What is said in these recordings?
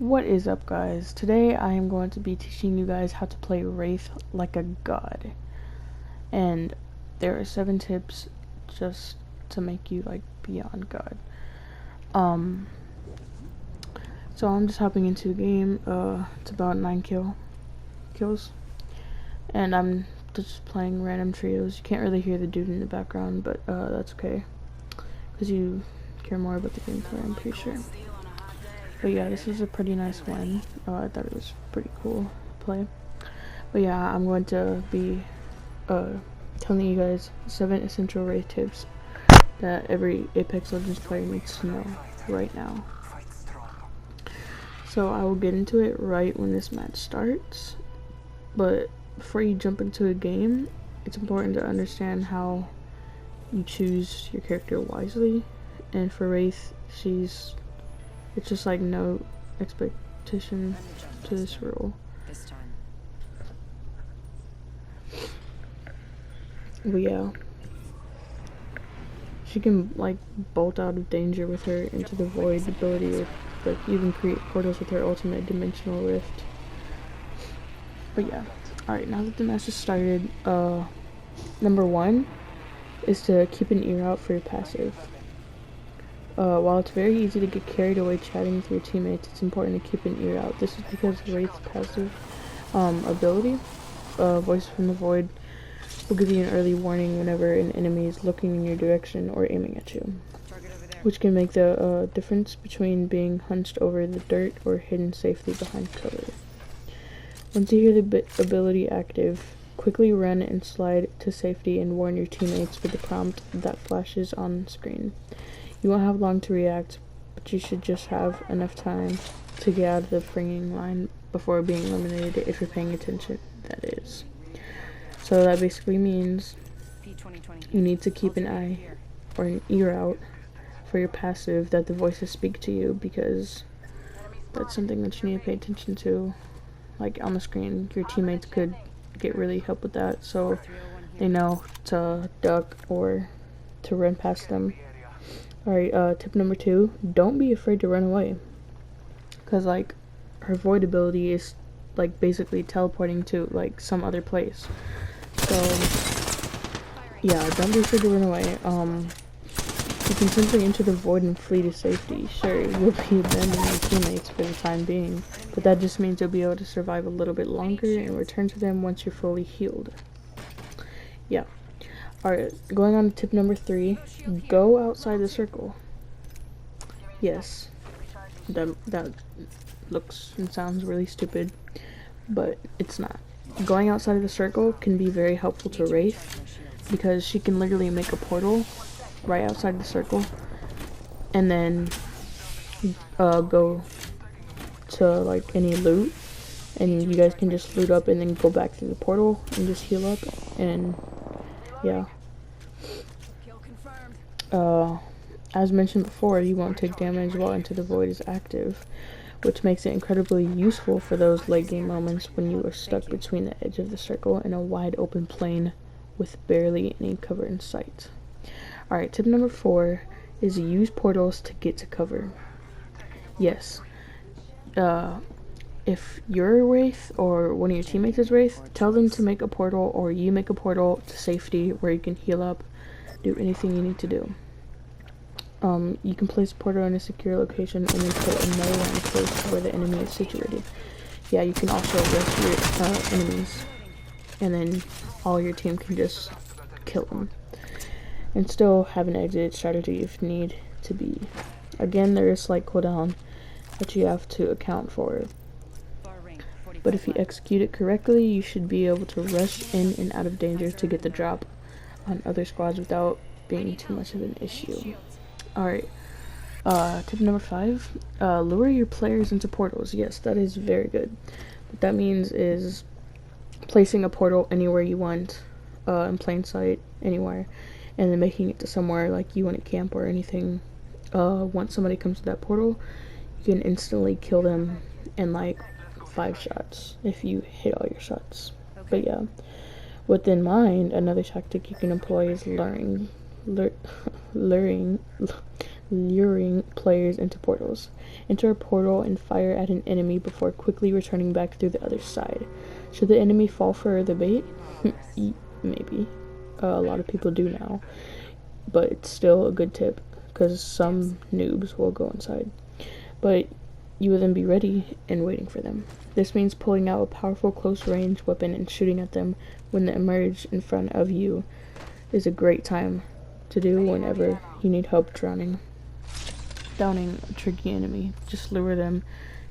What is up, guys? Today I am going to be teaching you guys how to play Wraith like a god. And there are 7 tips just to make you like beyond god. So I'm just hopping into the game. It's about 9 kills. And I'm just playing random trios. You can't really hear the dude in the background, but that's okay. Because you care more about the gameplay, I'm pretty sure. But yeah, this is a pretty nice win. I thought it was pretty cool to play. But yeah, I'm going to be telling you guys 7 essential Wraith tips that every Apex Legends player needs to know right now. So I will get into it right when this match starts. But before you jump into a game, it's important to understand how you choose your character wisely. And for Wraith, it's just like no expectation to this rule. But yeah, she can like bolt out of danger with her Into the Void ability, or like even create portals with her ultimate Dimensional Rift. But yeah, alright, now that the match has started, number 1 is to keep an ear out for your passive. While it's very easy to get carried away chatting with your teammates, it's important to keep an ear out. This is because Wraith's passive ability, Voice from the Void, will give you an early warning whenever an enemy is looking in your direction or aiming at you, which can make the difference between being hunched over the dirt or hidden safely behind cover. Once you hear the ability active, quickly run and slide to safety and warn your teammates with the prompt that flashes on screen. You won't have long to react, but you should just have enough time to get out of the fringing line before being eliminated if you're paying attention, that is. So that basically means you need to keep an eye or an ear out for your passive that the voices speak to you, because that's something that you need to pay attention to. Like on the screen, your teammates could get really help with that, so they know to duck or to run past them. Alright, tip number 2, don't be afraid to run away. Because, like, her void ability is, like, basically teleporting to, like, some other place. So, yeah, don't be afraid to run away. You can simply enter the void and flee to safety. Sure, you'll be abandoning your teammates for the time being, but that just means you'll be able to survive a little bit longer and return to them once you're fully healed. Yeah. Alright, going on to tip number 3, go outside the circle. Yes, that looks and sounds really stupid, but it's not. Going outside of the circle can be very helpful to Wraith, because she can literally make a portal right outside the circle, and then go to like any loot, and you guys can just loot up and then go back through the portal and just heal up, and yeah. As mentioned before, you won't take damage while Into the Void is active, which makes it incredibly useful for those late game moments when you are stuck between the edge of the circle and a wide open plain with barely any cover in sight. Alright, tip number 4 is use portals to get to cover. Yes. If you're a Wraith or one of your teammates is Wraith, tell them to make a portal, or you make a portal to safety where you can heal up, do anything you need to do. You can place a portal in a secure location and then put another one close to where the enemy is situated. Yeah, you can also rest your enemies, and then all your team can just kill them. And still have an exit strategy if need to be. Again, there is slight cooldown that you have to account for, but if you execute it correctly, you should be able to rush in and out of danger to get the drop on other squads without being too much of an issue. Alright, tip number 5, lure your players into portals. Yes, that is very good. What that means is placing a portal anywhere you want, in plain sight, anywhere, and then making it to somewhere like you want to camp or anything. Once somebody comes to that portal, you can instantly kill them in like 5 shots if you hit all your shots. Okay. But yeah, with in mind, another tactic you can employ is luring luring players into portals. Enter a portal and fire at an enemy before quickly returning back through the other side. Should the enemy fall for the bait? Maybe. A lot of people do now. But it's still a good tip, because some noobs will go inside. But you will then be ready and waiting for them. This means pulling out a powerful close-range weapon and shooting at them when they emerge in front of you is a great time to do whenever you need help downing a tricky enemy. Just lure them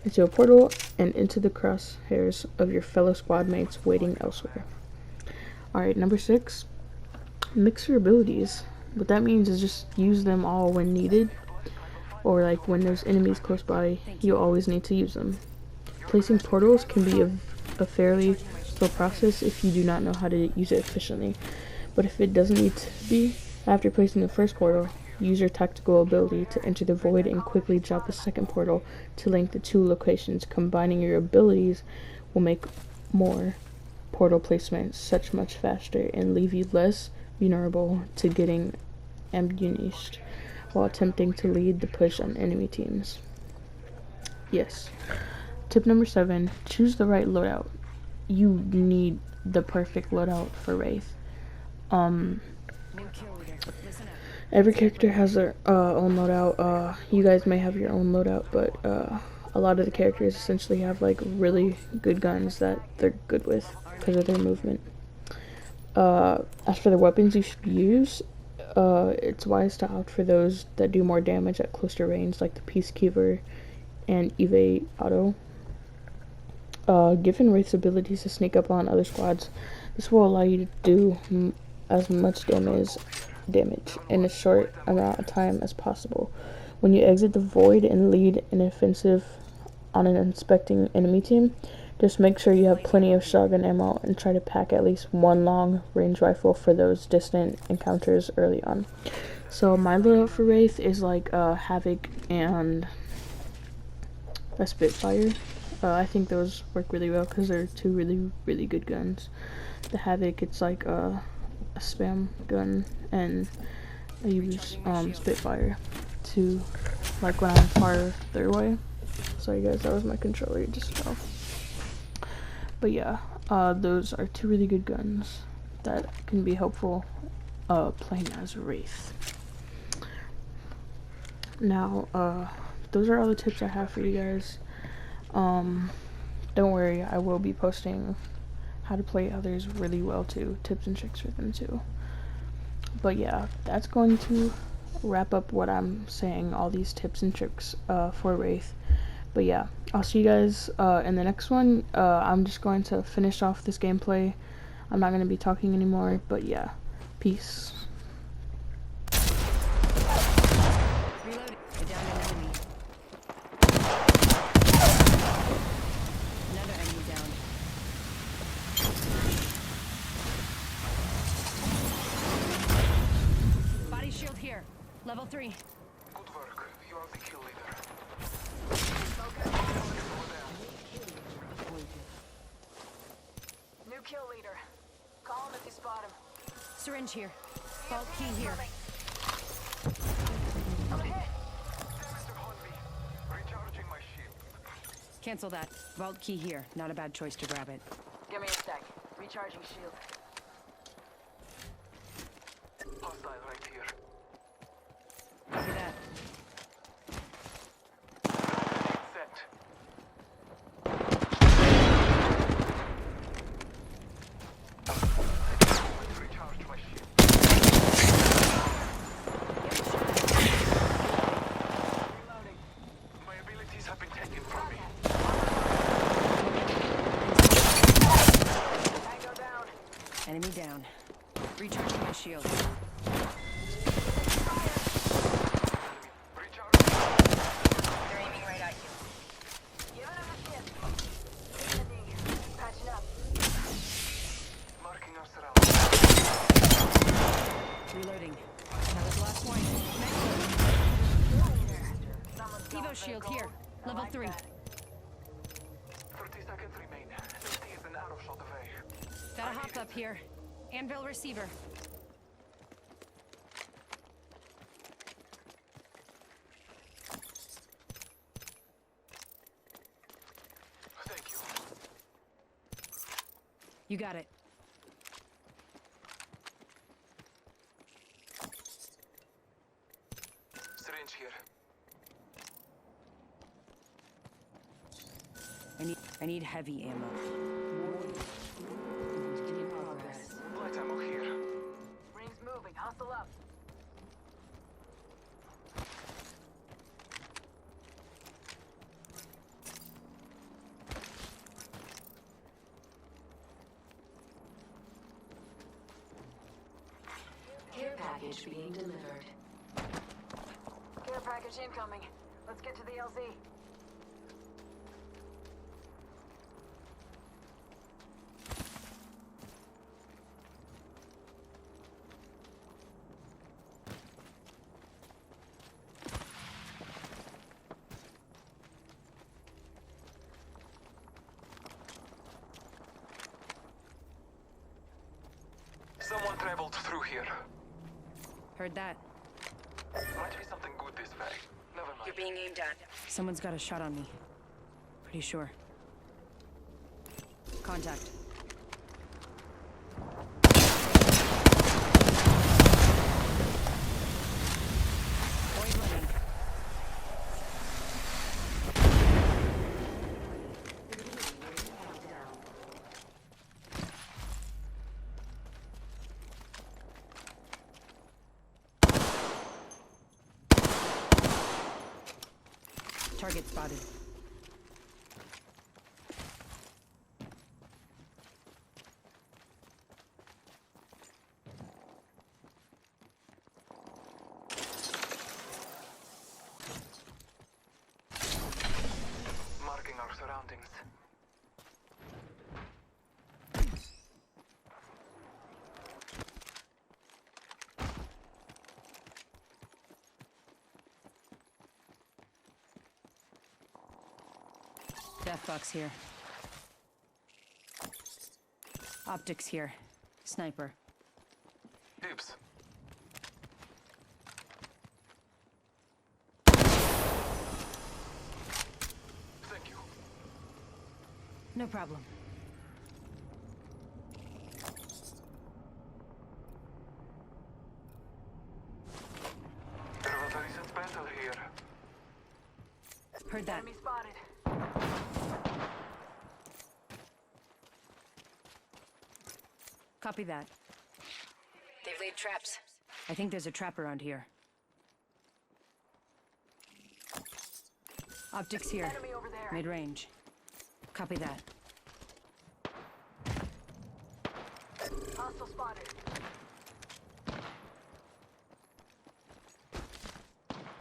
into a portal and into the crosshairs of your fellow squad mates waiting elsewhere. Alright, number 6, mix your abilities. What that means is just use them all when needed, or like when there's enemies close by, you always need to use them. Placing portals can be a fairly slow process if you do not know how to use it efficiently, but if it doesn't need to be, after placing the first portal, use your tactical ability to enter the void and quickly drop the second portal to link the two locations. Combining your abilities will make more portal placement much faster and leave you less vulnerable to getting ambushed while attempting to lead the push on enemy teams. Yes. Tip number 7, choose the right loadout. You need the perfect loadout for Wraith. Every character has their own loadout. You guys may have your own loadout, but a lot of the characters essentially have like really good guns that they're good with because of their movement. As for the weapons you should use, it's wise to opt for those that do more damage at closer range, like the Peacekeeper and Evade Auto. Given Wraith's abilities to sneak up on other squads, this will allow you to do as much damage in a short amount of time as possible. When you exit the void and lead an offensive on an inspecting enemy team, just make sure you have plenty of shotgun ammo and try to pack at least one long range rifle for those distant encounters early on. So my loadout for Wraith is like Havoc and a Spitfire. I think those work really well because they're two really good guns. The Havoc, it's like a spam gun, and I use Spitfire to, like, when I'm farther away. Sorry guys, that was my controller, it just fell. But yeah, those are two really good guns that can be helpful playing as Wraith. Now, those are all the tips I have for you guys. Don't worry, I will be posting how to play others really well too, tips and tricks for them too. But yeah, that's going to wrap up what I'm saying, all these tips and tricks for Wraith. But yeah, I'll see you guys in the next one. I'm just going to finish off this gameplay. I'm not going to be talking anymore, but yeah, peace. Level 3. Good work. You are the kill leader. New kill leader. Call him if you spot him. Syringe here. Vault key here. I'm hit. Mr. Hornby. Recharging my shield. Cancel that. Vault key here. Not a bad choice to grab it. Give me a sec. Recharging shield. Hostile right here. Copy that. Set. Recharged my shield. Reloading. My abilities have been taken from me. Tango down. Enemy down. Recharging my shield. They're aiming right at you. Giving him a shit. Patching up. Marking our surroundings. Reloading. That was the last one. Next one. Evo shield here. Level 3. 30 seconds remain. Safety is an arrow shot away. Got a hop up here. Anvil receiver. You got it. Syringe here. I need heavy ammo. In progress. Light ammo here. Ring's moving. Hustle up. Care package being delivered. Care package incoming. Let's get to the LZ. Someone traveled through here. Heard that. Might be something good this way. Never mind. You're being aimed at. Someone's got a shot on me. Pretty sure. Contact. Void running. Target spotted. Marking our surroundings. Death box here. Optics here. Sniper. Hips. Thank you. No problem. There was a recent battle here. Heard that. Enemy spotted. Copy that. They've laid traps. I think there's a trap around here. Optics here. Enemy over there. Mid-range. Copy that. Hostile spotted.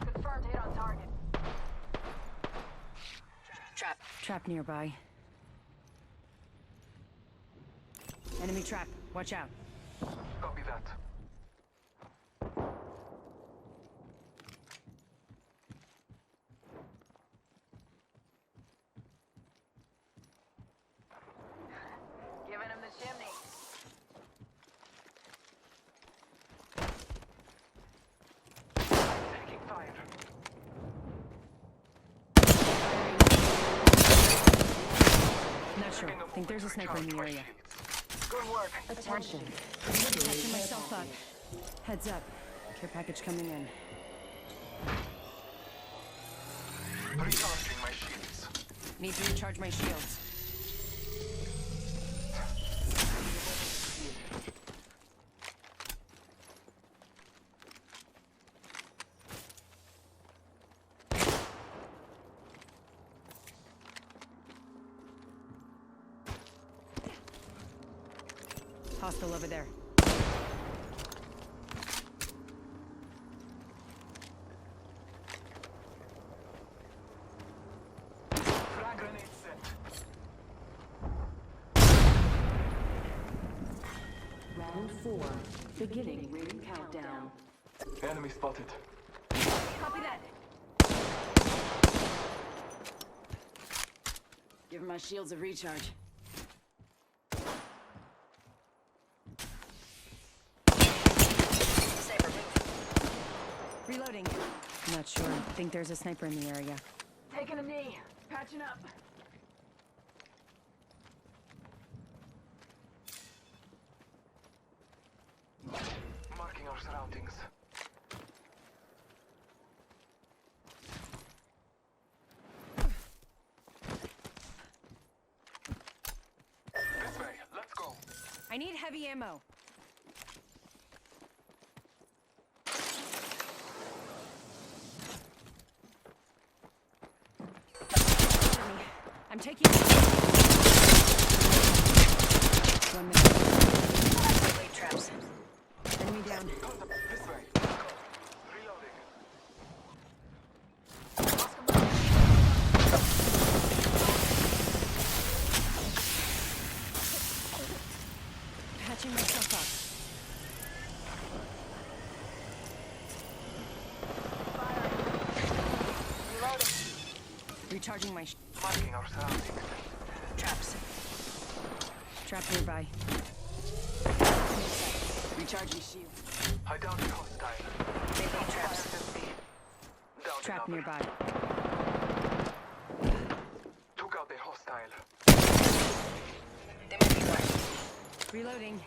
Confirmed hit on target. Trap. Trap nearby. Enemy trap. Watch out. Copy that. Giving him the chimney. Taking fire. Not sure. Think there's a sniper in the area. Good work. Attention. Catching myself up. Heads up. Care package coming in. Recharging my shields. Need to recharge my shields. Hostile over there. Frag grenade set. Round 4. Beginning ring countdown. Enemy spotted. Copy that. Give my shields a recharge. Saber move. Reloading. Not sure. Think there's a sniper in the area. Taking a knee. Patching up. our surroundings. This way, let's go. I need heavy ammo. I'm taking. 1 minute. Wait, traps. Enemy down. This way, let's go. Reloading. Patching myself up. Recharging my Marking our surroundings. Traps. trap nearby. Recharging shield. I downed the hostile. Maybe traps. Down Trap another. nearby. Took out the hostile. They might be more. Reloading.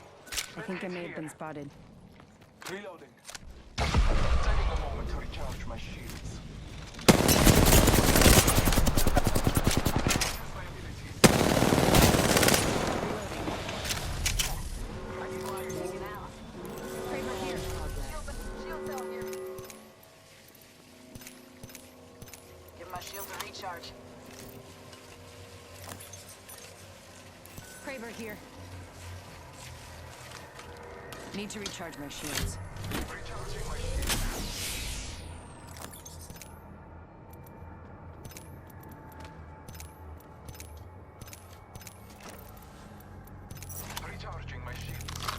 I think I may have been spotted. Reloading. Taking a moment to recharge my shields. My abilities. Kramer here. Shield cell here. Give my shield a recharge. Kramer here. Need to recharge my shields. Recharging my shields. Recharging my shields.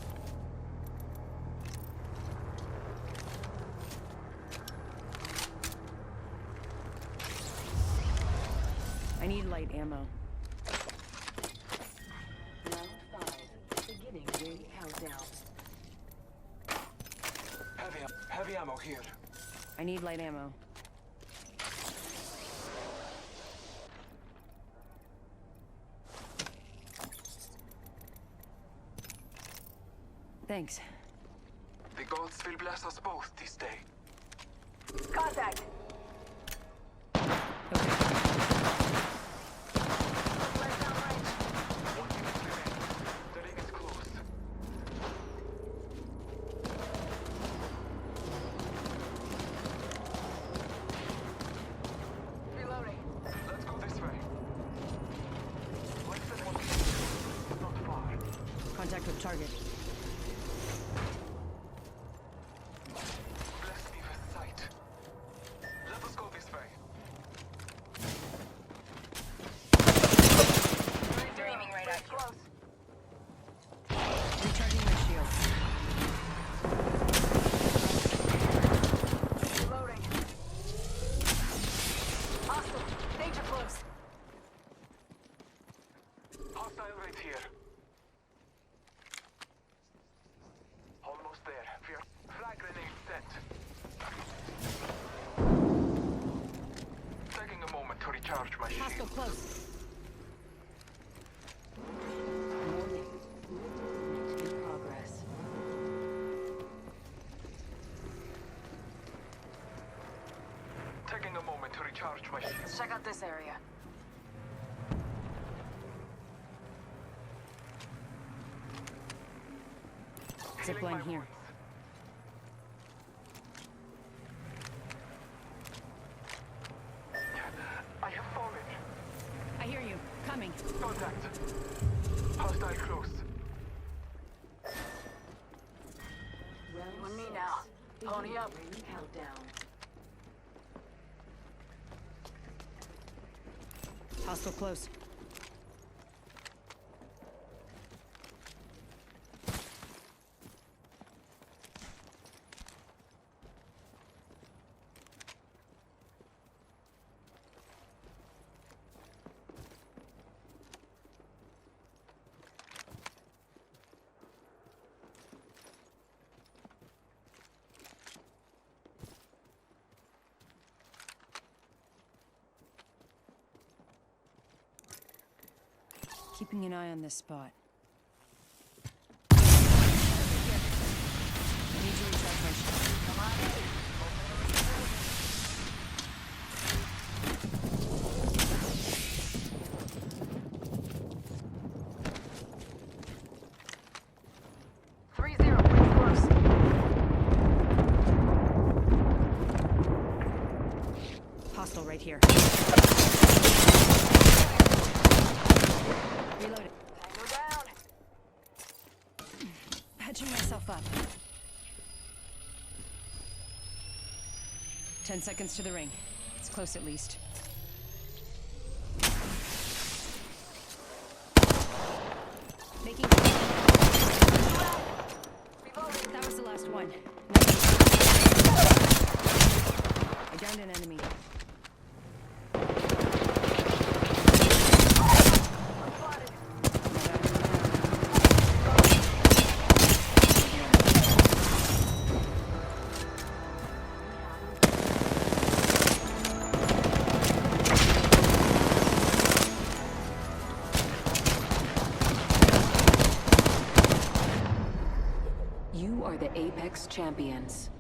I need light ammo. Round 5. Beginning ring countdown. Heavy ammo here. I need light ammo. Thanks. The gods will bless us both this day. Contact. Okay. Let's downrange. 1 minute remaining. The ring is close. Reloading. Let's go this way. Less than 1 minute. Not far. Contact with target. Bless me with sight. Let us go this way. They're aiming right at you. Close. Recharging my shields. Reloading. Hostile. Danger close. Hostile right here. Almost there. Fear. Flag grenade set. Taking a moment to recharge my Hostile shield. close. Warning. Movement in progress. Taking a moment to recharge my shield. Let's check out this area. Zip Healing line my here. wounds. I have fallen. I hear you. Coming. Contact. Hostile close. Round You and me 6. now. Pony Beginning up. ring countdown. Hostile close. Keeping an eye on this spot. I need to recharge right here. Reloading. Tango down. Patching myself up. 10 seconds to the ring. It's close at least. Making. That was the last one. I downed an enemy. You are the Apex champions.